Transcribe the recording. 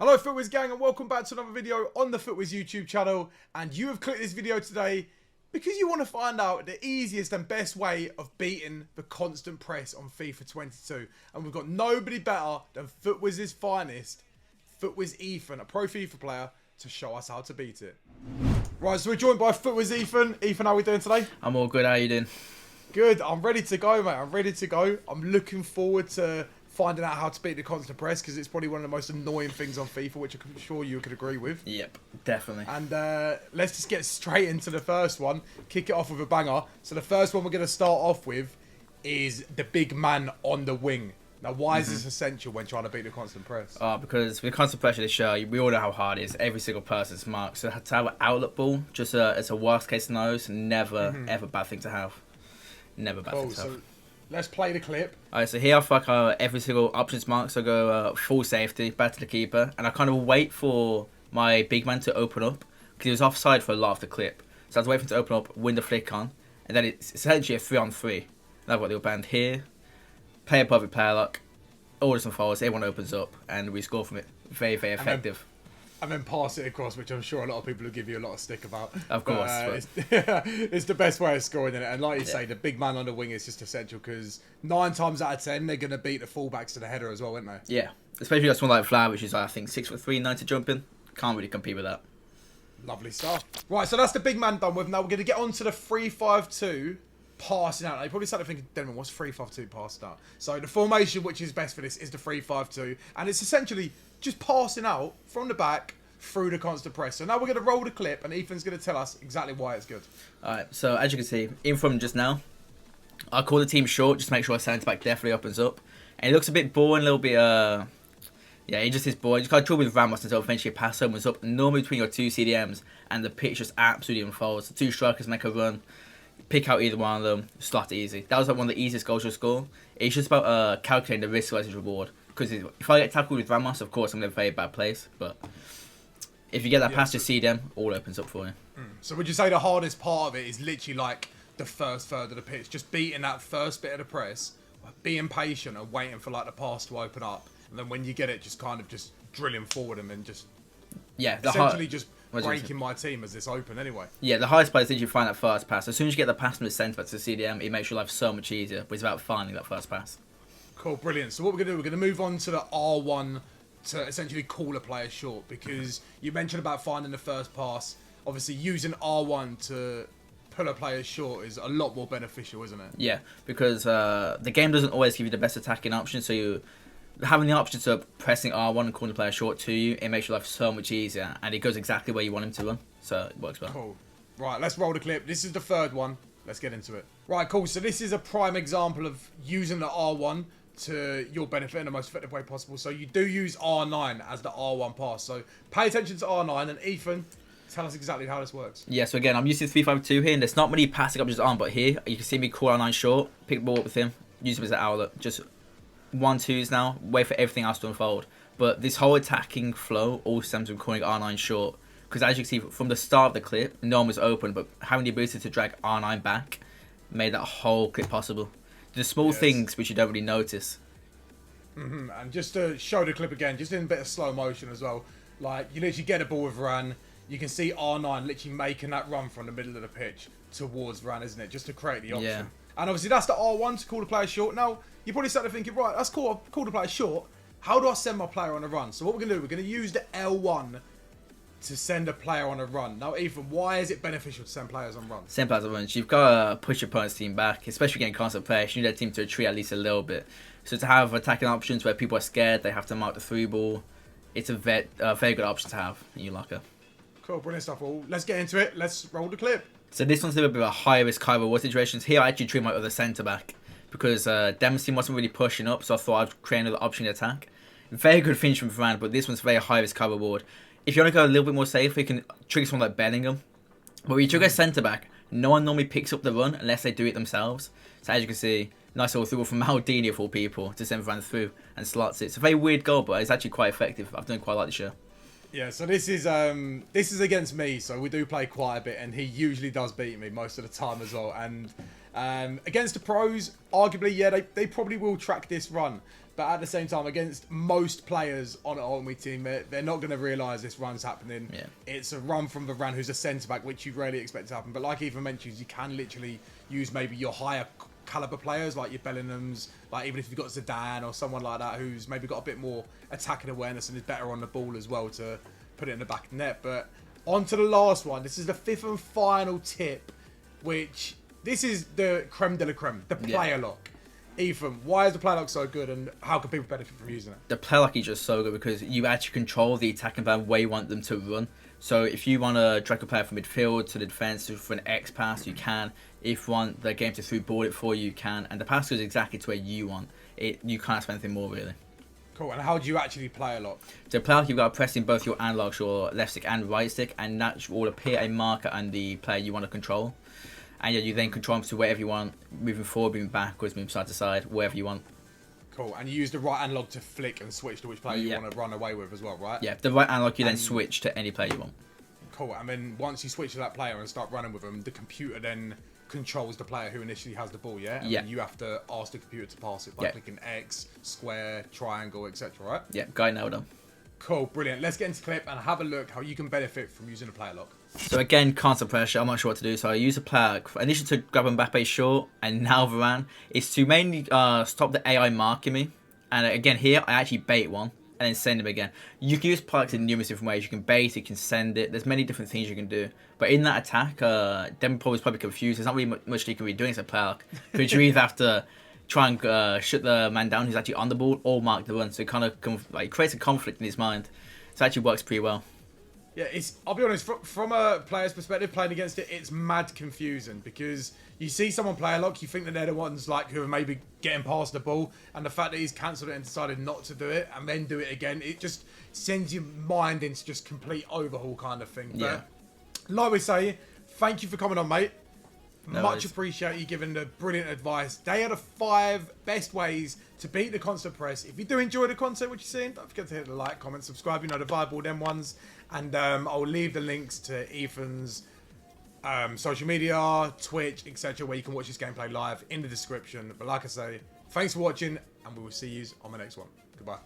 Hello FUTWIZ gang and welcome back to another video on the FUTWIZ YouTube channel, and you have clicked this video today because you want to find out the easiest and best way of beating the constant press on FIFA 22, and we've got nobody better than FUTWIZ's finest, FUTWIZ Ethan, a pro FIFA player, to show us how to beat it. Right, so we're joined by FUTWIZ Ethan. Ethan, how are we doing today? I'm all good, how you doing? Good, I'm ready to go, mate. I'm ready to go. I'm looking forward to finding out how to beat the constant press, because it's probably one of the most annoying things on FIFA, which I'm sure you could agree with. Yep, definitely. And let's just get straight into the first one. Kick it off with a banger. So the first one we're going to start off with is the big man on the wing. Now, why is this essential when trying to beat the constant press? Because with constant pressure this show, we all know how hard it is. Every single person's marked. So to have an outlet ball, just it's a worst case scenario. It's never, ever bad thing to have. Never bad thing to have. Let's play the clip. Alright, so here I fuck every single options mark. So I go full safety, back to the keeper. And I kind of wait for my big man to open up, because he was offside for a lot of the clip. So I was waiting for him to open up, win the flick on. And then it's essentially a 3-on-3. And I've got the band here. Player perfect, player luck. Orders and fouls, everyone opens up. And we score from it. Very, very effective. And then pass it across, which I'm sure a lot of people will give you a lot of stick about. Of course. It's the best way of scoring in it. And like you say, the big man on the wing is just essential, because 9 times out of 10, they're going to beat the fullbacks to the header as well, aren't they? Yeah. Especially got someone like Vlad, which is, I think, 6'3", 90 jumping. Can't really compete with that. Lovely stuff. Right, so that's the big man done with. Now we're going to get on to the 3-5-2 passing out. Now, you probably started thinking, Denman, what's 3-5-2 passing out? So the formation which is best for this is the 3-5-2. And it's essentially just passing out from the back through the constant press. So now we're going to roll the clip, and Ethan's going to tell us exactly why it's good. Alright, so as you can see, in from just now, I call the team short, just to make sure our centre back definitely opens up. And it looks a bit boring, a little bit, yeah, it just is boring. You just got to trouble with Ramos until eventually a pass opens up. Normally between your two CDMs, and the pitch just absolutely unfolds. The two strikers make a run, pick out either one of them, slot it easy. That was like one of the easiest goals to score. It's just about calculating the risk versus reward. Because if I get tackled with Ramos, of course I'm in a very bad place, but if you get that pass to CDM, all opens up for you. So would you say the hardest part of it is literally like the first third of the pitch, just beating that first bit of the press, being patient and waiting for like the pass to open up, and then when you get it, just kind of just drilling forward and then just essentially just breaking my team as this open anyway. Yeah, the hardest part is that you find that first pass. As soon as you get the pass from the centre back to the CDM, it makes your life so much easier, but it's about finding that first pass. Cool, brilliant. So what we're going to do, we're going to move on to the R1 to essentially call a player short, because you mentioned about finding the first pass. Obviously, using R1 to pull a player short is a lot more beneficial, isn't it? Yeah, because the game doesn't always give you the best attacking option, so you having the option to pressing R1 and calling a player short to you, it makes your life so much easier, and it goes exactly where you want him to run, so it works well. Cool. Right, let's roll the clip. This is the third one. Let's get into it. Right, cool. So this is a prime example of using the R1 to your benefit in the most effective way possible. So you do use R9 as the R1 pass. So pay attention to R9, and Ethan, tell us exactly how this works. Yeah, so again, I'm using 3-5-2 here, and there's not many passing options on, but here you can see me call R9 short, pick the ball up with him, use him as an outlet. Just 1-2s now, wait for everything else to unfold. But this whole attacking flow all stems from calling R9 short, because as you can see from the start of the clip, no one was open, but having the ability to drag R9 back made that whole clip possible. The small things which you don't really notice. And just to show the clip again, just in a bit of slow motion as well, like you literally get a ball with Varane, you can see R9 literally making that run from the middle of the pitch towards Varane, isn't it? Just to create the option. Yeah. And obviously that's the R1 to call the player short. Now, you probably started thinking, right, that's call the player short. How do I send my player on a run? So what we're going to do, we're going to use the L1 to send a player on a run. Now, Ethan, why is it beneficial to send players on runs? Send players on runs. You've got to push your opponent's team back, especially getting constant pressure. You need that team to retreat at least a little bit. So to have attacking options where people are scared, they have to mark the through ball. It's a very good option to have in your locker. Cool, brilliant stuff. Well, let's get into it. Let's roll the clip. So this one's a little bit of a high risk, high reward situations. Here I actually treat my other centre back, because Denman wasn't really pushing up, so I thought I'd create another option to attack. Very good finish from Varane, but this one's very high risk, high reward. If you want to go a little bit more safe, you can trigger someone like Bellingham. But when you trigger a centre back, no one normally picks up the run unless they do it themselves. So as you can see, nice little through from Maldini of all people to send Varane through and slots it. It's a very weird goal, but it's actually quite effective. I've done quite like this year. Yeah, so this is against me, so we do play quite a bit, and he usually does beat me most of the time as well. And against the pros, arguably, yeah, they probably will track this run. But at the same time, against most players on an ultimate team, they're not going to realise this run's happening. Yeah. It's a run from Varane, who's a centre-back, which you rarely expect to happen. But like Ethan mentions, you can literally use maybe your higher caliber players, like your Bellinghams, like even if you've got Zidane or someone like that, who's maybe got a bit more attacking awareness and is better on the ball as well to put it in the back of the net. But on to the last one. This is the fifth and final tip, which this is the creme de la creme, the player lock. Ethan, why is the player lock so good, and how can people benefit from using it? The player lock is just so good because you actually control the attacking player where you want them to run. So if you want to drag a player from midfield to the defence for an X pass, you can. If you want the game to through ball it for you, you can. And the pass goes exactly to where you want it. You can't spend anything more, really. Cool. And how do you actually play a lock? So player lock, you've got to press in both your analogs, your left stick and right stick, and that will appear a marker on the player you want to control. And yeah, you then control them to wherever you want, moving forward, moving backwards, moving side to side, wherever you want. Cool. And you use the right analog to flick and switch to which player you want to run away with as well, right? Yeah, the right analog you then switch to any player you want. Cool. And then once you switch to that player and start running with them, the computer then controls the player who initially has the ball, yeah? And then you have to ask the computer to pass it by clicking X, square, triangle, etc., right? Yeah, guy nailed him. Cool, brilliant. Let's get into the clip and have a look how you can benefit from using a player lock. So again, constant pressure. I'm not sure what to do. So I use a player initially to grab Mbappe short, and now Varane. It's to mainly stop the AI marking me. And again, here I actually bait one and then send him again. You can use products in numerous different ways. You can bait, you can send it. There's many different things you can do. But in that attack, Denman is probably confused. There's not really much you can be doing as a player lock. Because you either have to try and shut the man down who's actually on the ball or mark the run. So it kind of creates a conflict in his mind. So it actually works pretty well. Yeah, I'll be honest, from a player's perspective, playing against it, it's mad confusing because you see someone play a lock, you think that they're the ones like who are maybe getting past the ball, and the fact that he's cancelled it and decided not to do it and then do it again, it just sends your mind into just complete overhaul kind of thing. Yeah. But like we say, thank you for coming on, mate. No Much worries. appreciate you giving the brilliant advice. They are the 5 best ways to beat the constant press. If you do enjoy the content, what you're seeing, don't forget to hit the like, comment, subscribe. You know the vibe, all them ones. And I'll leave the links to Ethan's social media, Twitch, etc., where you can watch this gameplay live in the description. But like I say, thanks for watching, and we will see you on the next one. Goodbye.